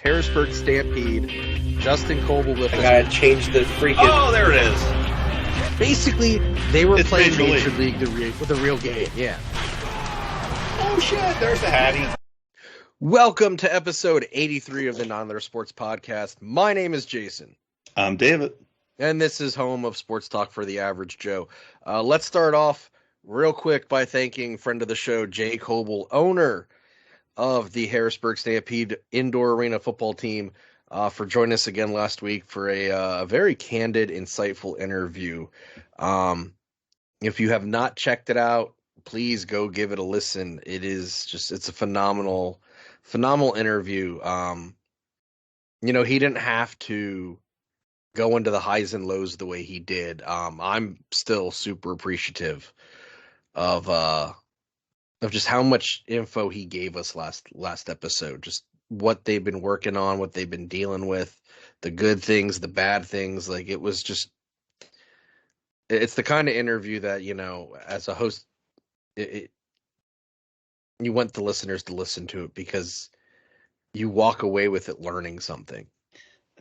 Harrisburg Stampede, Justin Coble with I us. gotta change the freaking. Oh, there it is. Basically, they were It's playing Major Major League with a real game. Yeah. Oh, shit. There's the Hattie. Welcome to episode 83 of the Non-Letter Sports Podcast. My name is Jason. I'm David. And this is home of Sports Talk for the Average Joe. Let's start off real quick by thanking friend of the show, Jay Coble, owner of the Harrisburg Stampede indoor arena football team, for joining us again last week for a very candid, insightful interview. If you have not checked it out, please go give it a listen. It's a phenomenal interview. He didn't have to go into the highs and lows the way he did. I'm still super appreciative of just how much info he gave us last episode. Just what they've been working on, what they've been dealing with, the good things, the bad things. Like, it's the kind of interview that, as a host, you want the listeners to listen to it because you walk away with it learning something.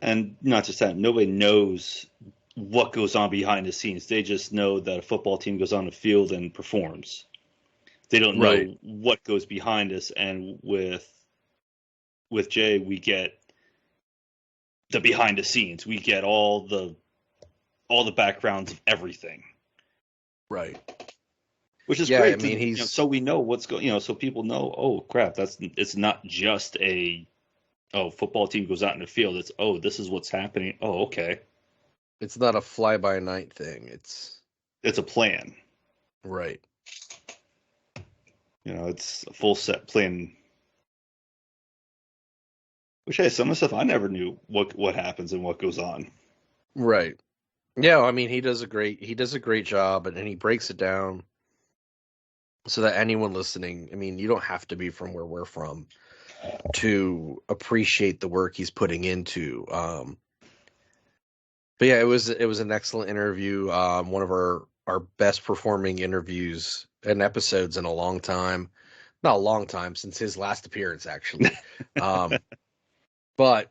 And not just that, nobody knows what goes on behind the scenes. They just know that a football team goes on the field and performs. They don't know what goes behind us. And with Jay, we get the behind the scenes. We get all the backgrounds of everything. Right. Which is great. I mean, so we know what's going. So people know. Oh crap! It's not just football team goes out in the field. It's this is what's happening. Oh, okay. It's not a fly by night thing. It's a plan. Right. It's a full set plan. Which, hey, some of the stuff I never knew what happens and what goes on. Right. Yeah, I mean, he does a great job, and he breaks it down so that anyone listening, I mean, you don't have to be from where we're from to appreciate the work he's putting into. But yeah, it was an excellent interview. One of our best performing interviews and episodes in a long time. Not a long time, since his last appearance, actually. But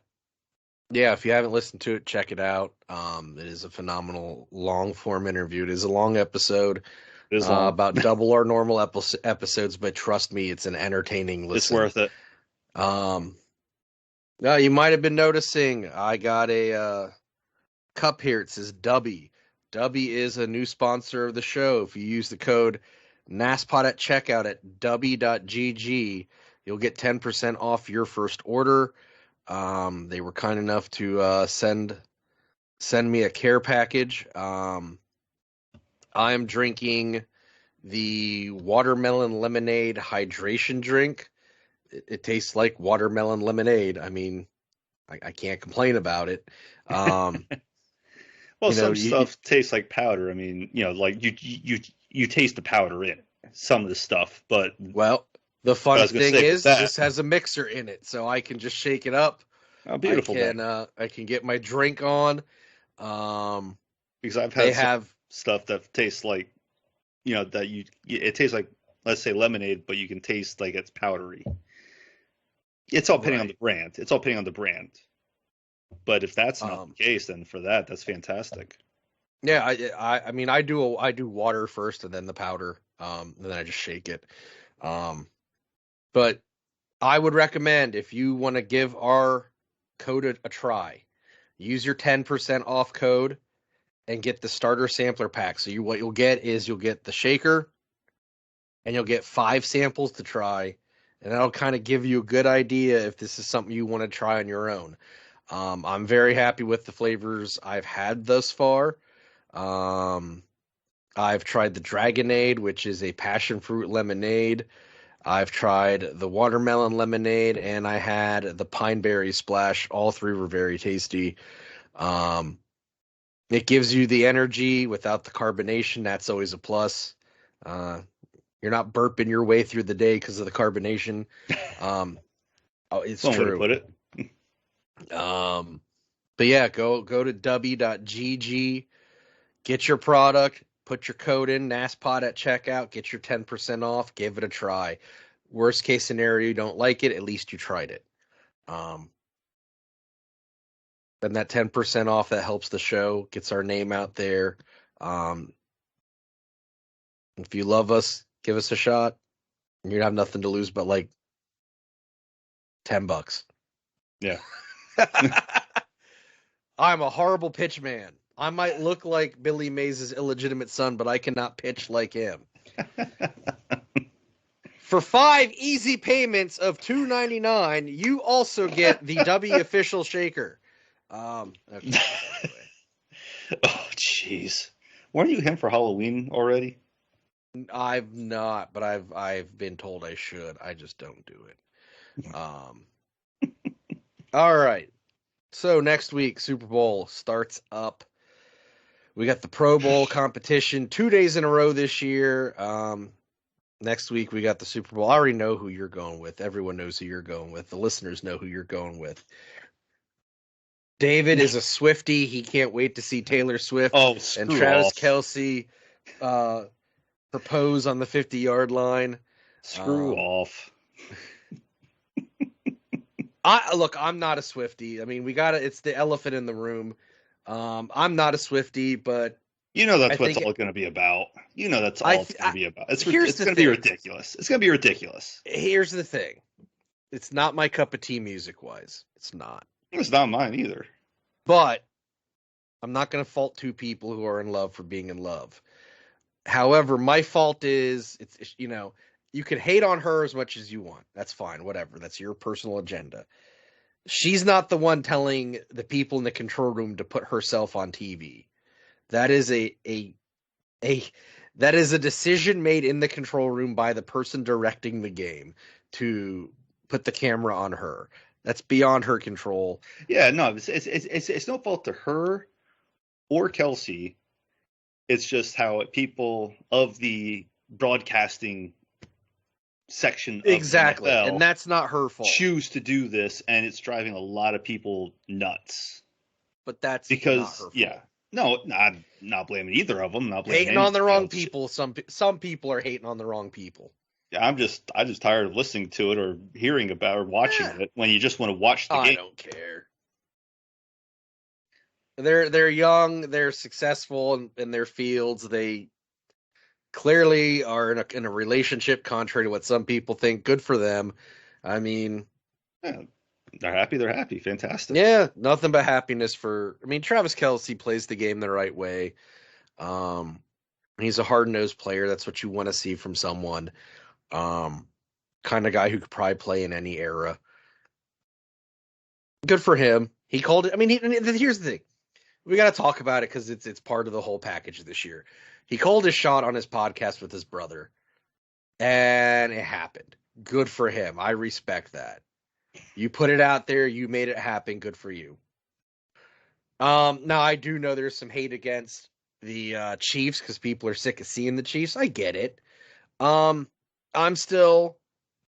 yeah, if you haven't listened to it, check it out. It is a phenomenal long form interview. It is a long episode. About double our normal episodes, but trust me, it's an entertaining listen. It's worth it. Now you might have been noticing I got a cup here. It says Dubby. Dubby is a new sponsor of the show. If you use the code NASPOD at checkout at dubby.gg, you'll get 10% off your first order. They were kind enough to send me a care package. I'm drinking the watermelon lemonade hydration drink. It tastes like watermelon lemonade. I mean, I can't complain about it. Well, some stuff tastes like powder. I mean, like you taste the powder in it, some of the stuff, but the fun thing is this has a mixer in it, so I can just shake it up. Oh, beautiful! I can get my drink on. Because I've had stuff that tastes like, it tastes like, let's say, lemonade, but you can taste like it's powdery. It's all depending on the brand. It's all depending on the brand. But if that's not the case, then that's fantastic. Yeah, I mean, I do water first and then the powder, and then I just shake it. But I would recommend, if you want to give our code a try, use your 10% off code and get the starter sampler pack. So what you'll get is you'll get the shaker and you'll get 5 samples to try, and that'll kind of give you a good idea if this is something you want to try on your own. I'm very happy with the flavors I've had thus far. I've tried the Dragonade, which is a passion fruit lemonade. I've tried the watermelon lemonade, and I had the pine berry splash. All 3 were very tasty. It gives you the energy without the carbonation. That's always a plus. You're not burping your way through the day because of the carbonation. It's One true. way to put it. But yeah, go to w.gg, get your product, put your code in, NASPOD at checkout, get your 10% off, give it a try. Worst case scenario, you don't like it, at least you tried it. And that 10% off that helps the show, gets our name out there. If you love us, give us a shot. You'd have nothing to lose but like $10. Yeah. I'm a horrible pitch man. I might look like Billy Mays' illegitimate son, but I cannot pitch like him. For 5 easy payments of $2.99, you also get the W official shaker. Okay. Oh, jeez. Weren't you him for Halloween already? I've not, but I've been told I should. I just don't do it. All right. So next week, Super Bowl starts up. We got the Pro Bowl competition 2 days in a row this year. Next week, we got the Super Bowl. I already know who you're going with. Everyone knows who you're going with. The listeners know who you're going with. David is a Swiftie. He can't wait to see Taylor Swift and Travis Kelce propose on the 50-yard line. Screw off. Look, I'm not a Swiftie. I mean, it's the elephant in the room. I'm not a Swiftie, but you know that's what it's all going to be about. You know that's all it's going to be about. It's going to be ridiculous. It's going to be ridiculous. Here's the thing. It's not my cup of tea music-wise. It's not. It's not mine either. But I'm not going to fault two people who are in love for being in love. However, my fault is, you can hate on her as much as you want. That's fine. Whatever. That's your personal agenda. She's not the one telling the people in the control room to put herself on TV. That is that is a decision made in the control room by the person directing the game to put the camera on her. That's beyond her control. Yeah, no, it's no fault to her or Kelce. It's just how people of the broadcasting section of exactly, NFL and that's not her fault. Choose to do this, and it's driving a lot of people nuts. But that's because not her fault. Yeah, no, not blaming either of them. Not blaming hating on the wrong people. Some people are hating on the wrong people. Yeah, I'm just tired of listening to it or hearing about or watching it when you just want to watch the game. I don't care. They're young, they're successful in their fields. They clearly are in a relationship, contrary to what some people think. Good for them. I mean, yeah, they're happy. They're happy. Fantastic. Yeah, nothing but happiness Travis Kelce plays the game the right way. He's a hard-nosed player. That's what you want to see from someone. Kind of guy who could probably play in any era. Good for him. He called it. I mean, here's the thing. We got to talk about it because it's part of the whole package this year. He called his shot on his podcast with his brother, and it happened. Good for him. I respect that. You put it out there. You made it happen. Good for you. Now, I do know there's some hate against the Chiefs because people are sick of seeing the Chiefs. I get it. I'm still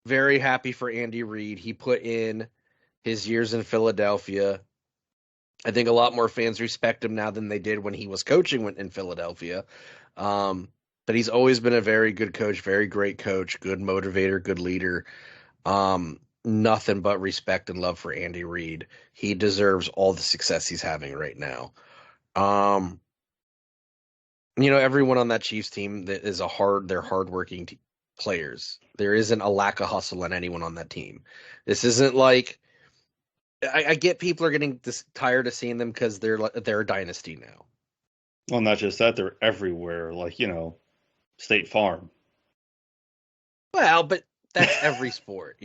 very happy for Andy Reid. He put in his years in Philadelphia. I think a lot more fans respect him now than they did when he was coaching in Philadelphia. But he's always been a very good coach, very great coach, good motivator, good leader. Nothing but respect and love for Andy Reid. He deserves all the success he's having right now. Everyone on that Chiefs team that is they're hardworking players. There isn't a lack of hustle on anyone on that team. This isn't like I get people are getting tired of seeing them because they're a dynasty now. Well, not just that, they're everywhere. Like State Farm. Well, but that's every sport,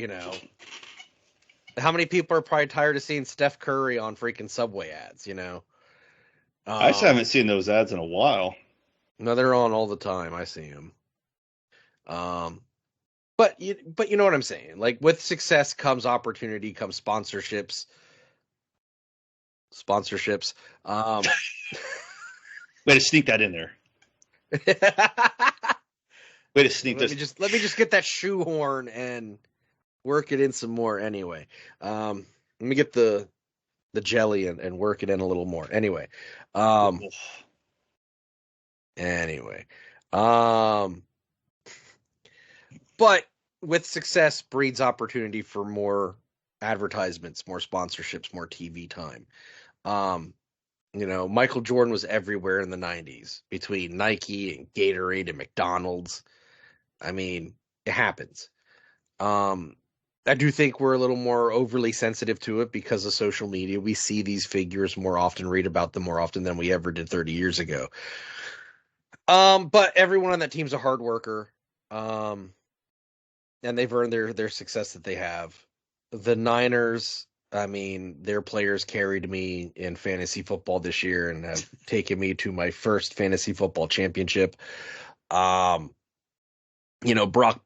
How many people are probably tired of seeing Steph Curry on freaking Subway ads, I just haven't seen those ads in a while. No, they're on all the time. I see them. But you know what I'm saying? Like with success comes opportunity, comes sponsorships. Way to sneak that in there. Way to sneak this. Let me just get that shoehorn and work it in some more. Anyway, let me get the jelly and work it in a little more. Anyway, but with success breeds opportunity for more advertisements, more sponsorships, more TV time. Michael Jordan was everywhere in the 90s between Nike and Gatorade and McDonald's. I mean, it happens. I do think we're a little more overly sensitive to it because of social media. We see these figures more often, read about them more often than we ever did 30 years ago. But everyone on that team's a hard worker. And they've earned their success that they have. The Niners, I mean, their players carried me in fantasy football this year and have taken me to my first fantasy football championship. Brock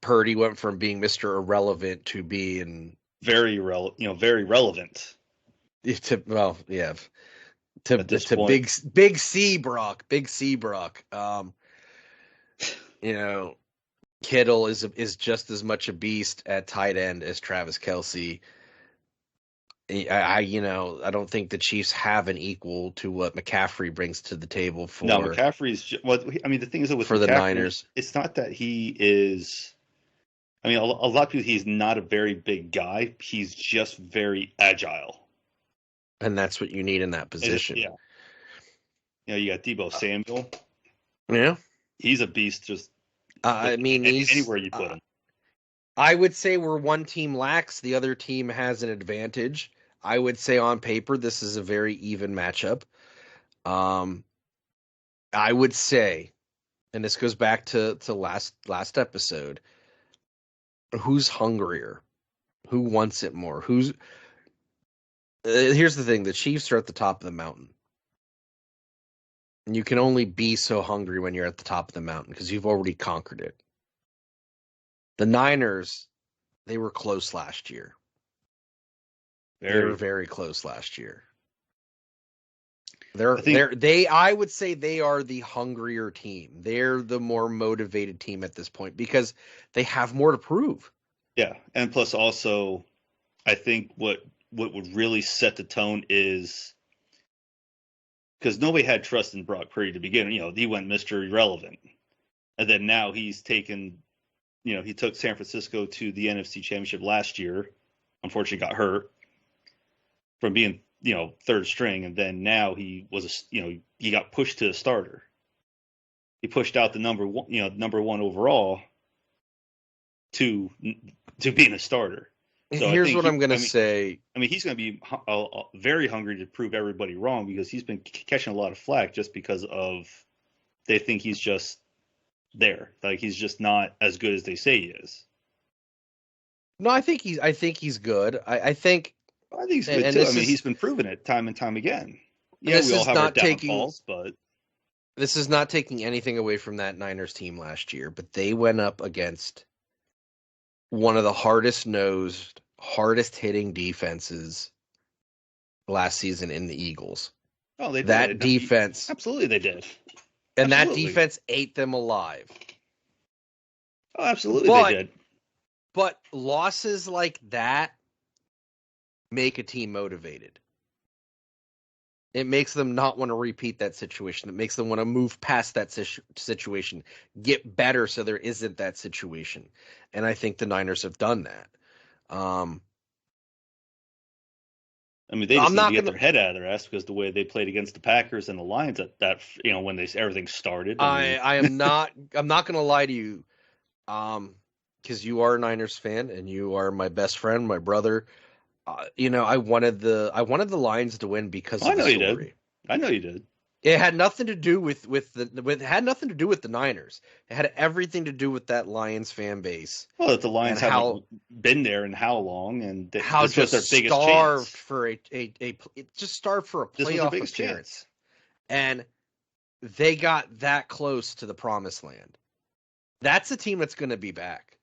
Purdy went from being Mr. Irrelevant to being very relevant. To big C Brock. Kittle is just as much a beast at tight end as Travis Kelce. I don't think the Chiefs have an equal to what McCaffrey brings to the table for. No, McCaffrey's. The thing is that with for the McCaffrey, Niners, it's not that he is. A lot of people. He's not a very big guy. He's just very agile, and that's what you need in that position. Yeah. You got Deebo Sammuel. Yeah, he's a beast. Just he's anywhere you put him. I would say where one team lacks, the other team has an advantage. I would say on paper, this is a very even matchup. I would say, and this goes back to last episode, who's hungrier? Who wants it more? Here's the thing. The Chiefs are at the top of the mountain. And you can only be so hungry when you're at the top of the mountain because you've already conquered it. The Niners, they were close last year. They were very close last year. I would say they are the hungrier team. They're the more motivated team at this point because they have more to prove. Yeah, and plus also, I think what would really set the tone is because nobody had trust in Brock Purdy to begin. He went Mr. Irrelevant, and then now he's taken. He took San Francisco to the NFC Championship last year. Unfortunately, got hurt from being, third string, and then now he got pushed to a starter. He pushed out the number one overall to being a starter. So here's what I'm going to say. He's going to be very hungry to prove everybody wrong because he's been catching a lot of flack just because of they think he's just there. Like he's just not as good as they say he is. No, I think he's good. I think he's good too. He's been proving it time and time again. Yeah, we all have our downfalls, but this is not taking anything away from that Niners team last year, but they went up against one of the hardest hitting defenses last season in the Eagles. Oh, they did. That defense. Absolutely they did. And that defense ate them alive. Oh, absolutely they did. But losses like that make a team motivated. It makes them not want to repeat that situation. It makes them want to move past that situation, get better so there isn't that situation. And I think the Niners have done that. They just need to get their head out of their ass because the way they played against the Packers and the Lions that when everything started. I'm not going to lie to you, because you are a Niners fan and you are my best friend, my brother. I wanted the Lions to win because of the story. You did. I know you did. It had nothing to do with the Niners. It had everything to do with that Lions fan base. Well, that the Lions haven't been there in how long, and how this was their biggest starved chance. For just starved for a playoff appearance, chance. And they got that close to the promised land. That's a team that's going to be back.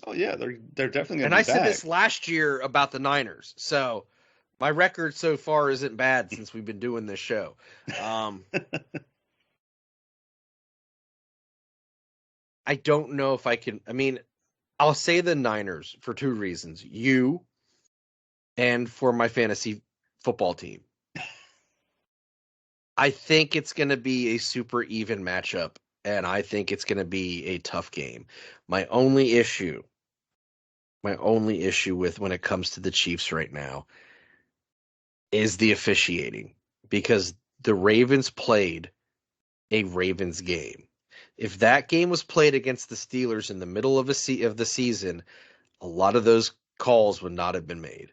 Oh yeah, they're definitely going to be back. And I said this last year about the Niners, so. My record so far isn't bad since we've been doing this show. I don't know if I can. I'll say the Niners for two reasons. You and for my fantasy football team. I think it's going to be a super even matchup, and I think it's going to be a tough game. My only issue with when it comes to the Chiefs right now is the officiating, because the Ravens played a Ravens game. If that game was played against the Steelers in the middle of the season, a lot of those calls would not have been made.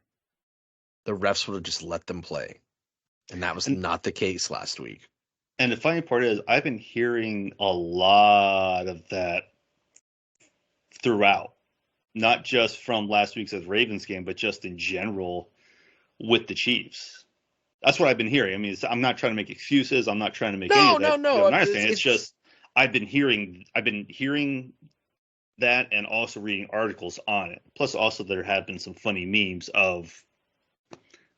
The refs would have just let them play. And that was not the case last week. And the funny part is, I've been hearing a lot of that throughout, not just from last week's Ravens game, but just in general with the Chiefs. That's what I've been hearing. I mean, I'm not trying to make excuses. I'm not trying to make any of that. No. It's just I've been hearing that, and also reading articles on it. Plus, also there have been some funny memes of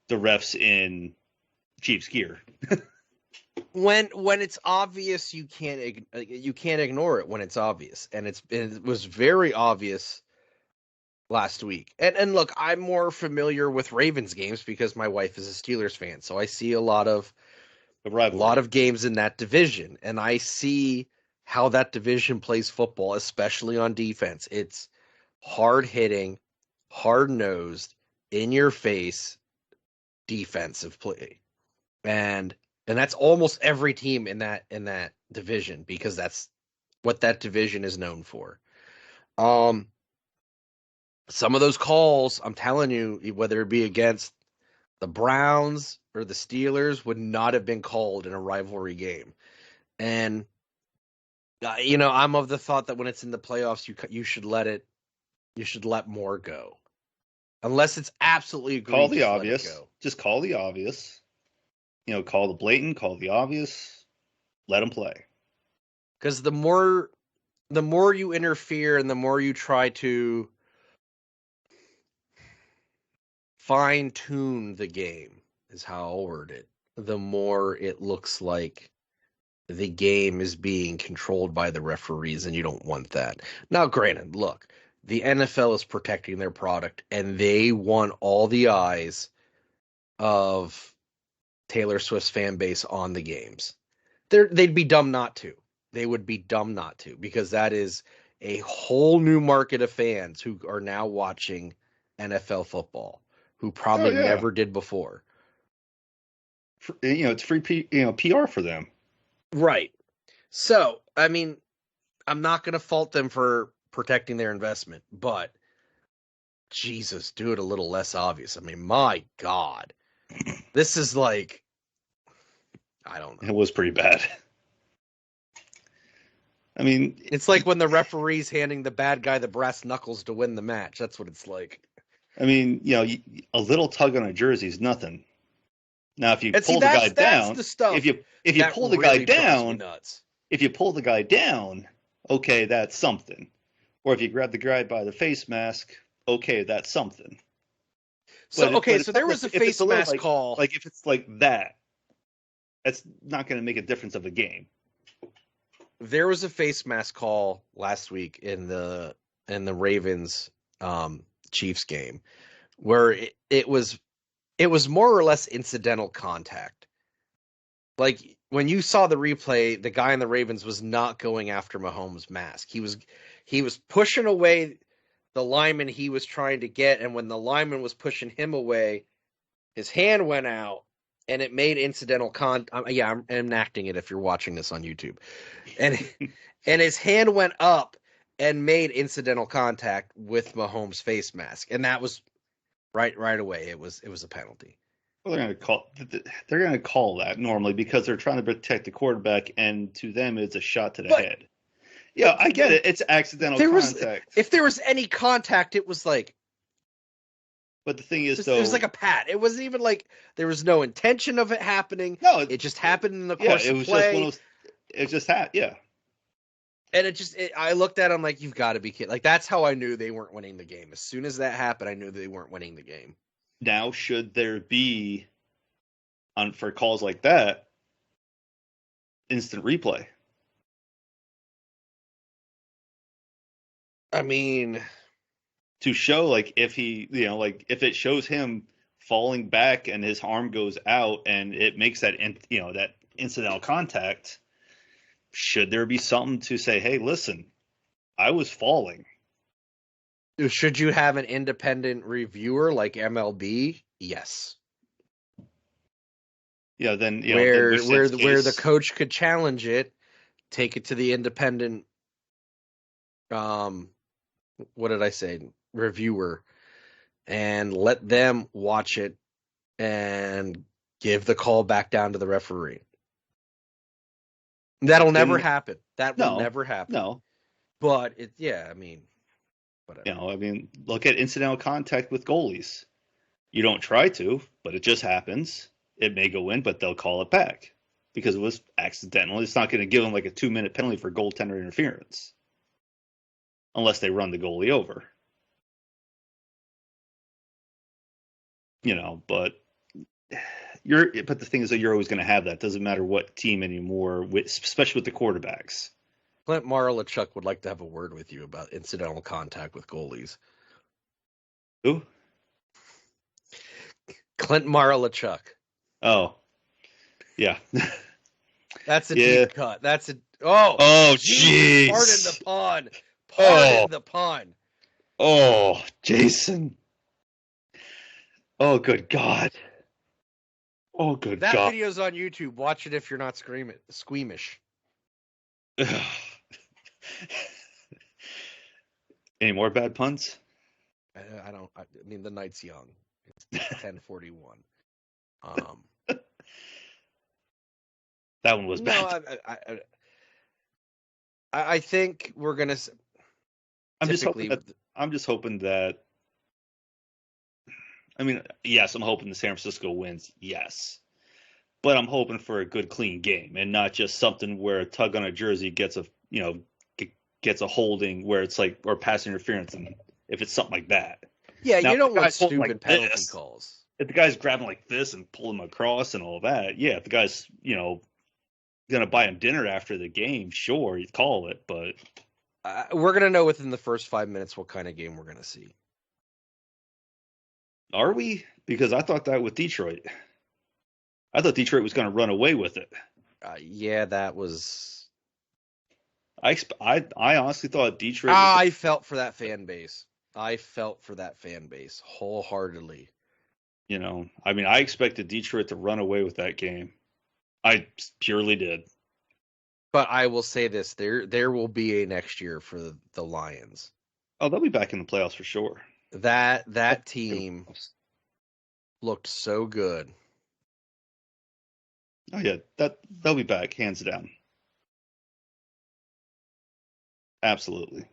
the refs in Chiefs gear. When it's obvious, you can't ignore it when it's obvious, and it was very obvious last week. And look, I'm more familiar with Ravens games because my wife is a Steelers fan, so I see a lot of games in that division, and I see how that division plays football, especially on defense. It's hard hitting, hard nosed, in your face defensive play, and that's almost every team in that division, because that's what that division is known for. Some of those calls, I'm telling you, whether it be against the Browns or the Steelers, would not have been called in a rivalry game. And I'm of the thought that when it's in the playoffs, you should let more go, unless it's absolutely egregious. Call the obvious. Just call the obvious. Call the blatant, call the obvious, let them play. Because the more you interfere and the more you try to fine-tune the game, is how I'll word it, the more it looks like the game is being controlled by the referees, and you don't want that. Now, granted, look, the NFL is protecting their product, and they want all the eyes of Taylor Swift's fan base on the games. They'd be dumb not to. They would be dumb not to, because that is a whole new market of fans who are now watching NFL football, who probably never did before. It's free PR for them. Right. So, I mean, I'm not going to fault them for protecting their investment, but Jesus, do it a little less obvious. I mean, my God. This is like, I don't know. It was pretty bad. I mean, it's like when the referee's handing the bad guy the brass knuckles to win the match. That's what it's like. I mean, a little tug on a jersey is nothing. Now, if you pull the guy down, if you pull the guy down, if you pull the guy down, okay, that's something. Or if you grab the guy by the face mask, okay, that's something. So there was a face mask call. Like if it's like that, that's not going to make a difference of a game. There was a face mask call last week in the Ravens Chiefs game where it was more or less incidental contact. Like when you saw the replay, the guy in the Ravens was not going after Mahomes' mask. He was pushing away the lineman he was trying to get, and when the lineman was pushing him away, his hand went out, and it made incidental I'm enacting it if you're watching this on YouTube. And his hand went up and made incidental contact with Mahomes' face mask, and that was right away. It was a penalty. Well, they're going to call that normally because they're trying to protect the quarterback, and to them it's a shot to the head. Yeah, I get it. It's accidental contact. If there was any contact, it was like. But the thing is, it was like a pat. It wasn't even like there was no intention of it happening. No, it just happened in the course of play. Just one of those. It just happened. Yeah. And I looked at him like, you've got to be kidding. Like, that's how I knew they weren't winning the game. As soon as that happened, I knew they weren't winning the game. Now, should there be, for calls like that, instant replay? I mean, to show, like, if if it shows him falling back and his arm goes out and it makes that incidental contact, should there be something to say, hey, listen, I was falling? Should you have an independent reviewer like MLB? Yes. then where the coach could challenge it, take it to the independent what did I say, reviewer, and let them watch it and give the call back down to the referee. That'll never happen. That will never happen. No. But whatever. Look at incidental contact with goalies. You don't try to, but it just happens. It may go in, but they'll call it back because it was accidental. It's not going to give them like a 2-minute penalty for goaltender interference unless they run the goalie over. But the thing is that you're always going to have that. Doesn't matter what team anymore, especially with the quarterbacks. Clint Marlachuk would like to have a word with you about incidental contact with goalies. Who? Clint Marlachuk. Oh, yeah. That's a deep cut. That's a jeez. Pardon the pun. Oh, Jason. Oh, good God. Oh, good God. That video's on YouTube. Watch it if you're not squeamish. Any more bad puns? The night's young. It's 10:41. That one was bad. I think we're gonna. I'm just hoping that. Yes, I'm hoping the San Francisco wins. Yes, but I'm hoping for a good, clean game and not just something where a tug on a jersey gets a holding where it's like or pass interference, and if it's something like that. Yeah, now, you don't want stupid penalty calls. If the guy's grabbing like this and pulling him across and all that, yeah. If the guy's gonna buy him dinner after the game, sure, you call it, but we're gonna know within the first 5 minutes what kind of game we're gonna see. Are we? Because I thought that with Detroit. I thought Detroit was going to run away with it. Yeah, that was. I honestly thought Detroit. I felt for that fan base. Wholeheartedly. I expected Detroit to run away with that game. I purely did. But I will say this: there will be a next year for the Lions. Oh, they'll be back in the playoffs for sure. That team looked so good. Oh yeah, they'll be back, hands down. Absolutely.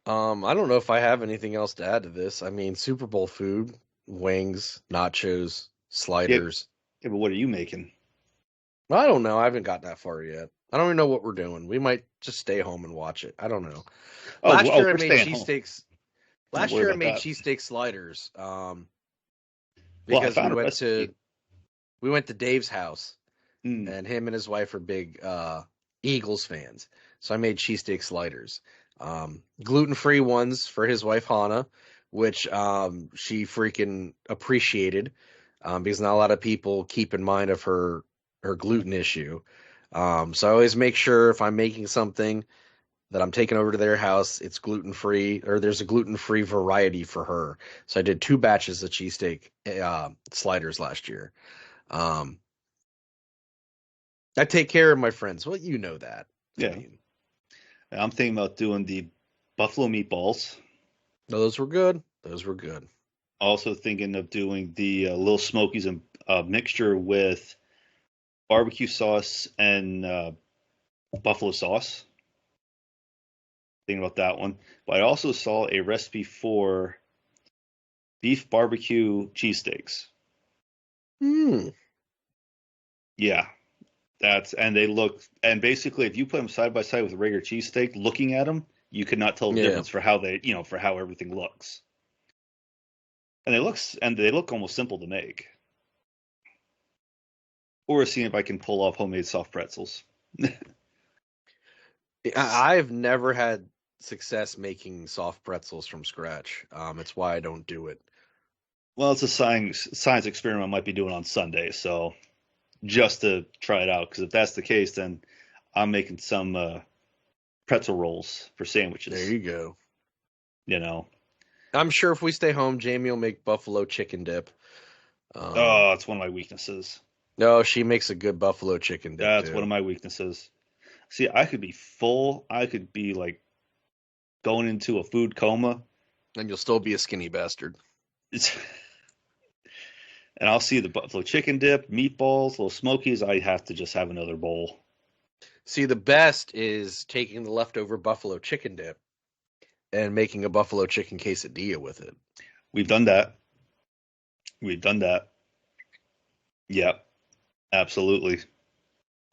I don't know if I have anything else to add to this. Super Bowl food, wings, nachos, sliders. Yeah, but what are you making? I don't know. I haven't got that far yet. I don't even know what we're doing. We might just stay home and watch it. I don't know. Last year I made cheesesteaks. Last year I made cheesesteak sliders. Because we went to Dave's house, and him and his wife are big Eagles fans. So I made cheesesteak sliders. Gluten-free ones for his wife Hannah, which she freaking appreciated, because not a lot of people keep in mind of her gluten issue. So I always make sure if I'm making something that I'm taking over to their house, it's gluten-free, or there's a gluten-free variety for her. So I did 2 batches of cheesesteak sliders last year. I take care of my friends. Well, you know that. Yeah. I'm thinking about doing the buffalo meatballs. No, those were good. Also thinking of doing the Little Smokies and mixture with barbecue sauce and buffalo sauce. Thinking about that one. But I also saw a recipe for beef barbecue cheesesteaks. Yeah. And basically if you put them side by side with a regular cheesesteak, looking at them, you could not tell the difference for how everything looks. And they look almost simple to make. Or seeing if I can pull off homemade soft pretzels. I've never had success making soft pretzels from scratch. It's why I don't do it. Well, it's a science experiment I might be doing on Sunday, so just to try it out. Because if that's the case, then I'm making some pretzel rolls for sandwiches. There you go. I'm sure if we stay home, Jamie will make buffalo chicken dip. It's one of my weaknesses. No, she makes a good buffalo chicken dip That's too. one of my weaknesses. See, I could be full. I could be like going into a food coma. And you'll still be a skinny bastard. It's, and I'll see the buffalo chicken dip, meatballs, little smokies. I have to just have another bowl. See, the best is taking the leftover buffalo chicken dip and making a buffalo chicken quesadilla with it. We've done that. Yeah, absolutely.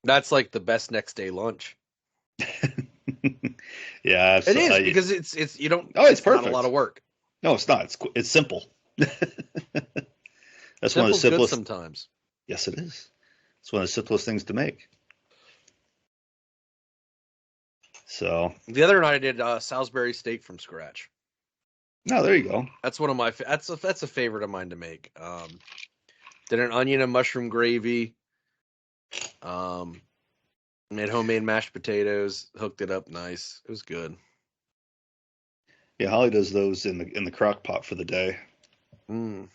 That's like the best next day lunch. Yeah, it is because it's you don't. Oh, it's perfect. Not a lot of work. No, it's not. It's simple. That's Simple's one of the simplest. Good sometimes. Yes, it is. It's one of the simplest things to make. So the other night I did Salisbury steak from scratch. No, there you go. That's one of my that's a favorite of mine to make. Did an onion and mushroom gravy. Made homemade mashed potatoes. Hooked it up nice. It was good. Yeah, Holly does those in the crock pot for the day. Mm.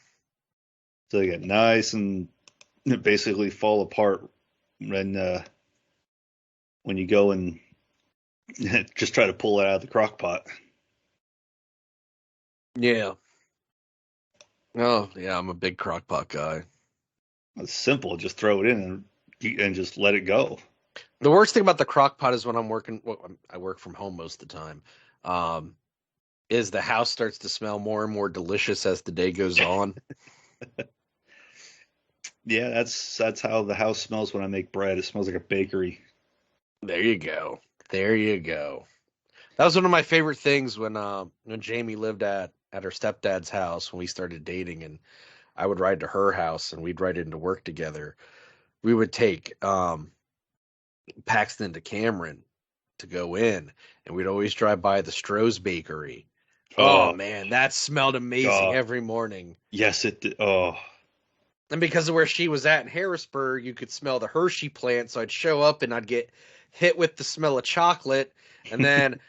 So they get nice and basically fall apart when you go and just try to pull it out of the crock pot. Yeah. Oh, yeah, I'm a big crock pot guy. It's simple. Just throw it in and just let it go. The worst thing about the crock pot is when I'm working, I work from home most of the time, is the house starts to smell more and more delicious as the day goes on. Yeah, that's how the house smells when I make bread. It smells like a bakery. There you go. There you go. That was one of my favorite things when Jamie lived at her stepdad's house when we started dating, and I would ride to her house and we'd ride into work together. We would take Paxton to Cameron to go in, and we'd always drive by the Stroh's Bakery. Oh man, that smelled amazing every morning. Yes, it did. Oh. And because of where she was at in Harrisburg, you could smell the Hershey plant, so I'd show up and I'd get hit with the smell of chocolate. And then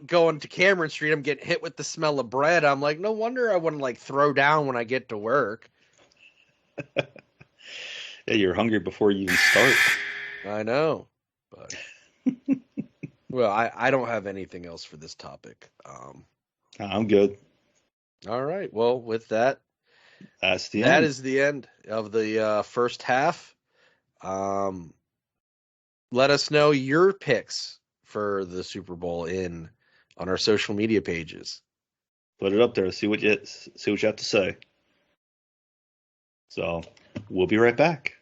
going to Cameron Street, I'm getting hit with the smell of bread. I'm like, no wonder I wouldn't like throw down when I get to work. Yeah, you're hungry before you even start. I know. But well, I don't have anything else for this topic. I'm good. All right. Well, with that, that is the end of the first half. Let us know your picks for the Super Bowl on our social media pages. Put it up there. See what you have to say. So we'll be right back.